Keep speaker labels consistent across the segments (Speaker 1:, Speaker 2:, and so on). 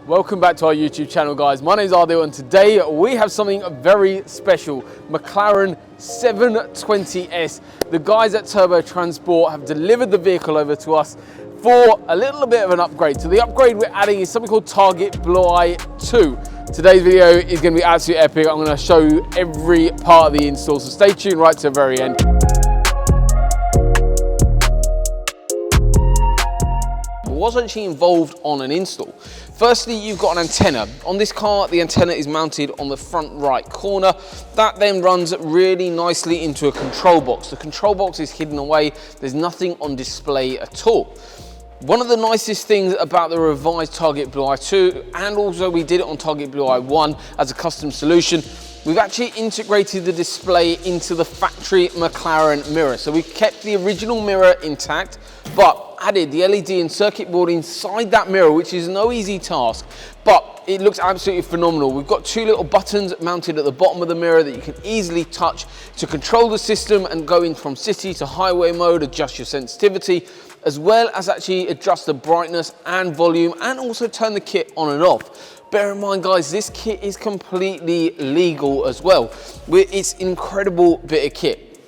Speaker 1: Welcome back to our YouTube channel, guys. My name is Adil and today we have something very special. McLaren 720S. The guys at Turbo Transport have delivered the vehicle over to us for a little bit of an upgrade. So the upgrade we're adding is something called Target Blu Eye 2. Today's video is going to be absolutely epic. I'm going to show you every part of the install, so stay tuned right to the very end. Was actually involved on an install. Firstly, you've got an antenna. On this car, the antenna is mounted on the front right corner. That then runs really nicely into a control box. The control box is hidden away. There's nothing on display at all. One of the nicest things about the revised Target Blu Eye 2, and also we did it on Target Blu Eye 1 as a custom solution, we've actually integrated the display into the factory McLaren mirror. So we've kept the original mirror intact, but added the LED and circuit board inside that mirror, which is no easy task, but it looks absolutely phenomenal. We've got two little buttons mounted at the bottom of the mirror that you can easily touch to control the system and go in from city to highway mode, adjust your sensitivity, as well as actually adjust the brightness and volume, and also turn the kit on and off. Bear in mind, guys, this kit is completely legal as well. It's an incredible bit of kit.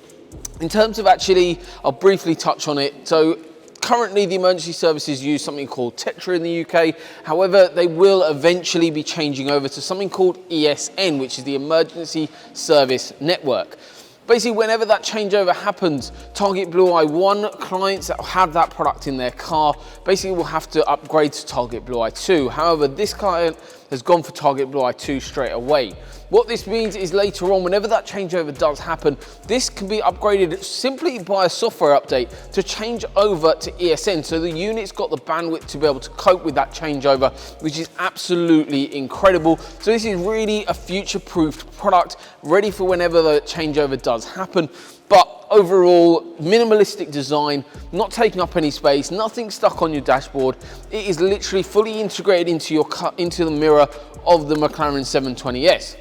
Speaker 1: In terms of actually, I'll briefly touch on it. So currently the emergency services use something called TETRA in the UK. However, they will eventually be changing over to something called ESN, which is the Emergency Service Network. Basically, whenever that changeover happens, Target Blu Eye 1 clients that have that product in their car basically will have to upgrade to Target Blu Eye 2. However, this client has gone for Target Blu Eye 2 straight away. What this means is later on, whenever that changeover does happen, this can be upgraded simply by a software update to change over to ESN. So the unit's got the bandwidth to be able to cope with that changeover, which is absolutely incredible. So this is really a future-proofed product, ready for whenever the changeover does happen. But overall, minimalistic design, not taking up any space, nothing stuck on your dashboard. It is literally fully integrated into the mirror of the McLaren 720S.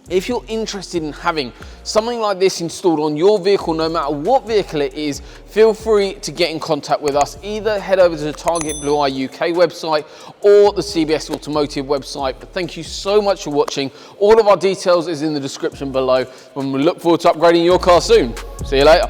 Speaker 1: If you're interested in having something like this installed on your vehicle, no matter what vehicle it is, feel free to get in contact with us. Either head over to the Target Blu Eye UK website or the CBS Automotive website. But thank you so much for watching. All of our details is in the description below, and we look forward to upgrading your car soon. See you later.